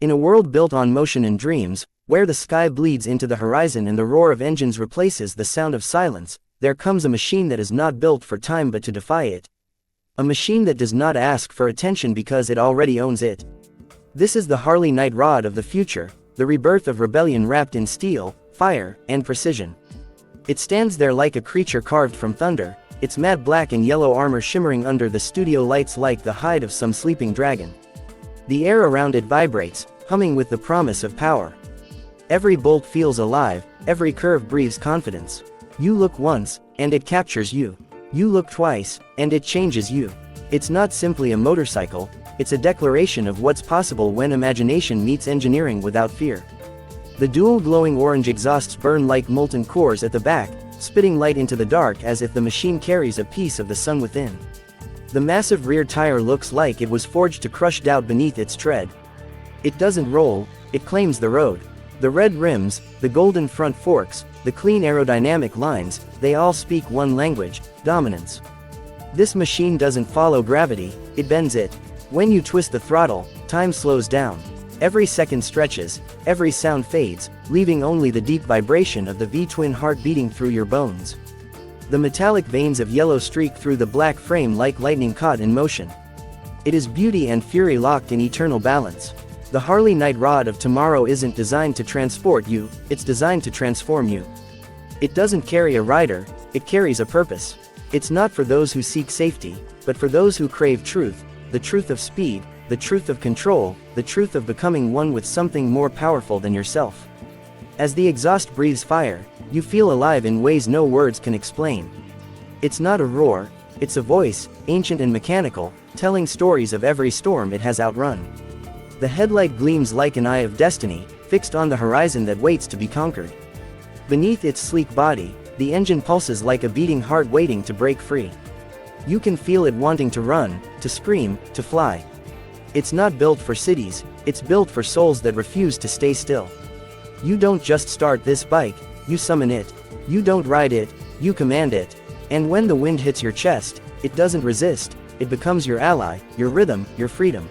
In a world built on motion and dreams, where the sky bleeds into the horizon and the roar of engines replaces the sound of silence, there comes a machine that is not built for time but to defy it. A machine that does not ask for attention because it already owns it. This is the Harley Night Rod of the future, the rebirth of rebellion wrapped in steel, fire, and precision. It stands there like a creature carved from thunder, its matte black and yellow armor shimmering under the studio lights like the hide of some sleeping dragon. The air around it vibrates, humming with the promise of power. Every bolt feels alive, every curve breathes confidence. You look once, and it captures you. You look twice, and it changes you. It's not simply a motorcycle, it's a declaration of what's possible when imagination meets engineering without fear. The dual glowing orange exhausts burn like molten cores at the back, spitting light into the dark as if the machine carries a piece of the sun within. The massive rear tire looks like it was forged to crush doubt beneath its tread. It doesn't roll, it claims the road. The red rims, the golden front forks, the clean aerodynamic lines, they all speak one language: dominance. This machine doesn't follow gravity, it bends it. When you twist the throttle, time slows down. Every second stretches, every sound fades, leaving only the deep vibration of the V-twin heart beating through your bones. The metallic veins of yellow streak through the black frame like lightning caught in motion. It is beauty and fury locked in eternal balance. The Harley Night Rod of tomorrow isn't designed to transport you, it's designed to transform you. It doesn't carry a rider, it carries a purpose. It's not for those who seek safety, but for those who crave truth, the truth of speed, the truth of control, the truth of becoming one with something more powerful than yourself. As the exhaust breathes fire, you feel alive in ways no words can explain. It's not a roar, it's a voice, ancient and mechanical, telling stories of every storm it has outrun. The headlight gleams like an eye of destiny, fixed on the horizon that waits to be conquered. Beneath its sleek body, the engine pulses like a beating heart waiting to break free. You can feel it wanting to run, to scream, to fly. It's not built for cities, it's built for souls that refuse to stay still. You don't just start this bike, you summon it. You don't ride it, you command it. And when the wind hits your chest, it doesn't resist, it becomes your ally, your rhythm, your freedom.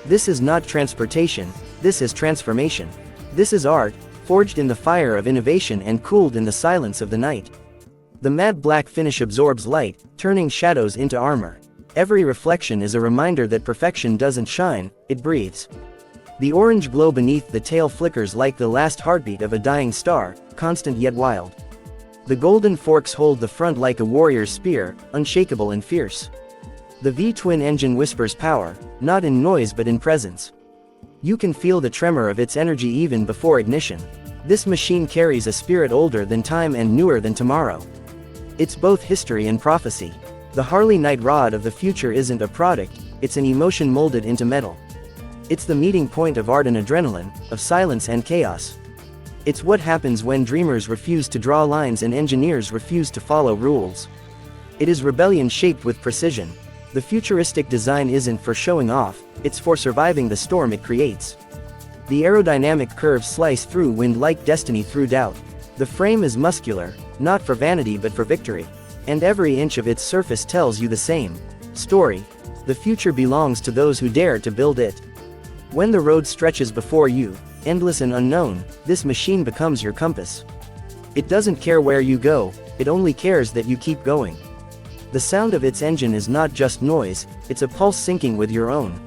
This is not transportation, this is transformation. This is art, forged in the fire of innovation and cooled in the silence of the night. The matte black finish absorbs light, turning shadows into armor. Every reflection is a reminder that perfection doesn't shine, it breathes. The orange glow beneath the tail flickers like the last heartbeat of a dying star, constant yet wild. The golden forks hold the front like a warrior's spear, unshakable and fierce. The V-twin engine whispers power, not in noise but in presence. You can feel the tremor of its energy even before ignition. This machine carries a spirit older than time and newer than tomorrow. It's both history and prophecy. The Harley Night Rod of the future isn't a product, it's an emotion molded into metal. It's the meeting point of art and adrenaline, of silence and chaos. It's what happens when dreamers refuse to draw lines and engineers refuse to follow rules. It is rebellion shaped with precision. The futuristic design isn't for showing off, it's for surviving the storm it creates. The aerodynamic curves slice through wind like destiny through doubt. The frame is muscular, not for vanity but for victory. And every inch of its surface tells you the same story. The future belongs to those who dare to build it. When the road stretches before you, endless and unknown, this machine becomes your compass. It doesn't care where you go, it only cares that you keep going. The sound of its engine is not just noise, it's a pulse syncing with your own.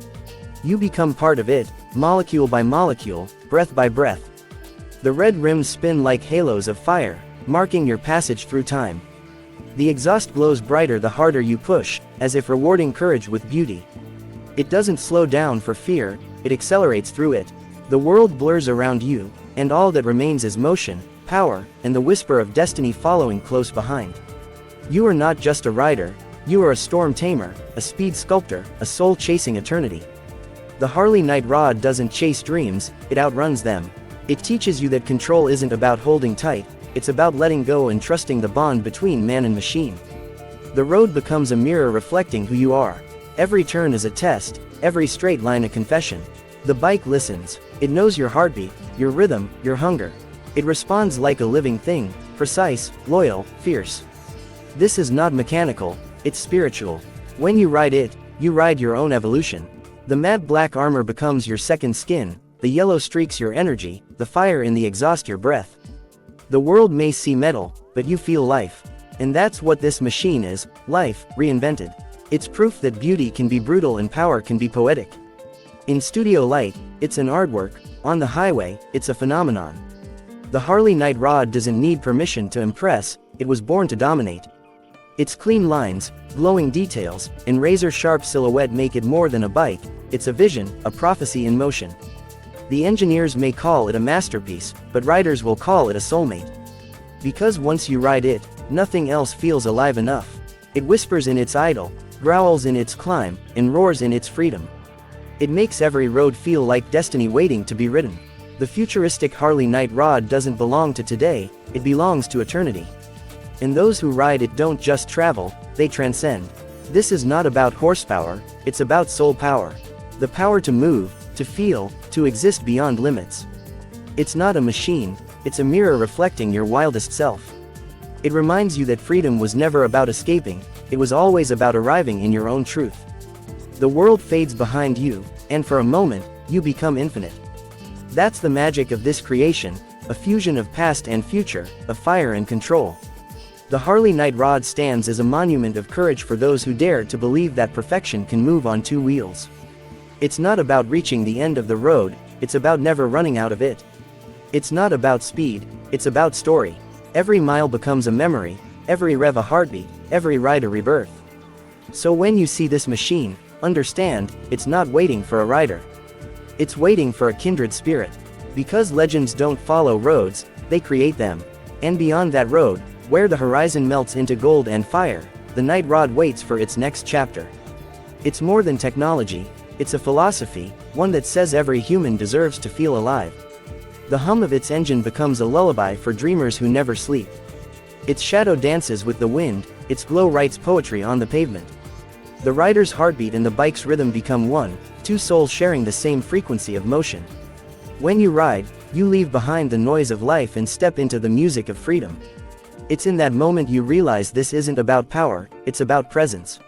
You become part of it, molecule by molecule, breath by breath. The red rims spin like halos of fire, marking your passage through time. The exhaust glows brighter the harder you push, as if rewarding courage with beauty. It doesn't slow down for fear, it accelerates through it. The world blurs around you, and all that remains is motion, power, and the whisper of destiny following close behind. You are not just a rider, you are a storm tamer, a speed sculptor, a soul chasing eternity. The Harley Night Rod doesn't chase dreams, it outruns them. It teaches you that control isn't about holding tight, it's about letting go and trusting the bond between man and machine. The road becomes a mirror reflecting who you are. Every turn is a test, every straight line a confession. The bike listens, it knows your heartbeat, your rhythm, your hunger. It responds like a living thing, precise, loyal, fierce. This is not mechanical, it's spiritual. When you ride it, you ride your own evolution. The matte black armor becomes your second skin, the yellow streaks your energy, the fire in the exhaust your breath. The world may see metal, but you feel life. And that's what this machine is, life, reinvented. It's proof that beauty can be brutal and power can be poetic. In studio light, it's an artwork, on the highway, it's a phenomenon. The Harley Night Rod doesn't need permission to impress, it was born to dominate. Its clean lines, glowing details, and razor-sharp silhouette make it more than a bike, it's a vision, a prophecy in motion. The engineers may call it a masterpiece, but riders will call it a soulmate. Because once you ride it, nothing else feels alive enough. It whispers in its idle, growls in its climb, and roars in its freedom. It makes every road feel like destiny waiting to be ridden. The futuristic Harley Night Rod doesn't belong to today, it belongs to eternity. And those who ride it don't just travel, they transcend. This is not about horsepower, it's about soul power. The power to move, to feel, to exist beyond limits. It's not a machine, it's a mirror reflecting your wildest self. It reminds you that freedom was never about escaping, it was always about arriving in your own truth. The world fades behind you, and for a moment, you become infinite. That's the magic of this creation, a fusion of past and future, of fire and control. The Harley Night Rod stands as a monument of courage for those who dare to believe that perfection can move on two wheels. It's not about reaching the end of the road, it's about never running out of it. It's not about speed, it's about story. Every mile becomes a memory, every rev a heartbeat, every ride a rebirth. So when you see this machine, understand, it's not waiting for a rider. It's waiting for a kindred spirit. Because legends don't follow roads, they create them. And beyond that road, where the horizon melts into gold and fire, the Night Rod waits for its next chapter. It's more than technology, it's a philosophy, one that says every human deserves to feel alive. The hum of its engine becomes a lullaby for dreamers who never sleep. Its shadow dances with the wind, its glow writes poetry on the pavement. The rider's heartbeat and the bike's rhythm become one, two souls sharing the same frequency of motion. When you ride, you leave behind the noise of life and step into the music of freedom. It's in that moment you realize this isn't about power, it's about presence.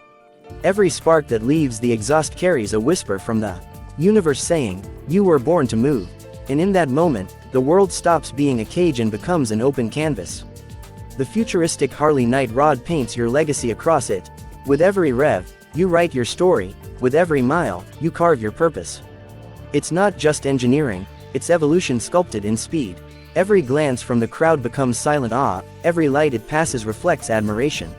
Every spark that leaves the exhaust carries a whisper from the universe saying, you were born to move. And in that moment, the world stops being a cage and becomes an open canvas. The futuristic Harley Night Rod paints your legacy across it. With every rev, you write your story, with every mile, you carve your purpose. It's not just engineering, it's evolution sculpted in speed. Every glance from the crowd becomes silent awe, every light it passes reflects admiration.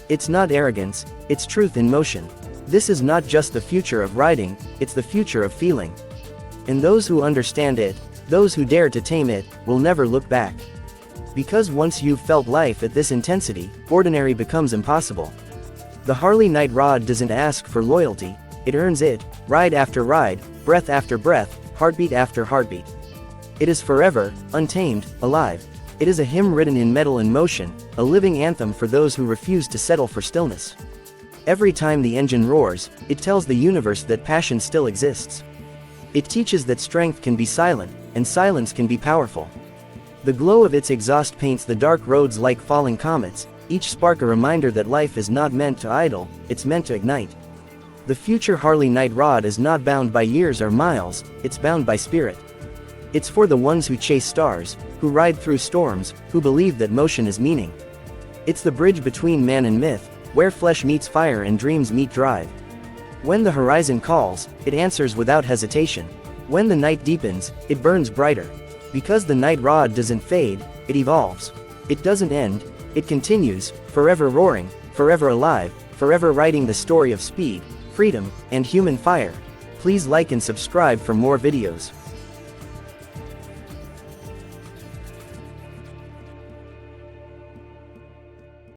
It's not arrogance, it's truth in motion. This is not just the future of riding, it's the future of feeling. And those who understand it, those who dare to tame it, will never look back. Because once you've felt life at this intensity, ordinary becomes impossible. The Harley Night Rod doesn't ask for loyalty, it earns it, ride after ride, breath after breath, heartbeat after heartbeat. It is forever, untamed, alive. It is a hymn written in metal and motion, a living anthem for those who refuse to settle for stillness. Every time the engine roars, it tells the universe that passion still exists. It teaches that strength can be silent, and silence can be powerful. The glow of its exhaust paints the dark roads like falling comets, each spark a reminder that life is not meant to idle, it's meant to ignite. The future Harley Night Rod is not bound by years or miles, it's bound by spirit. It's for the ones who chase stars, who ride through storms, who believe that motion is meaning. It's the bridge between man and myth, where flesh meets fire and dreams meet drive. When the horizon calls, it answers without hesitation. When the night deepens, it burns brighter. Because the Night Rod doesn't fade, it evolves. It doesn't end, it continues, forever roaring, forever alive, forever writing the story of speed, freedom, and human fire. Please like and subscribe for more videos.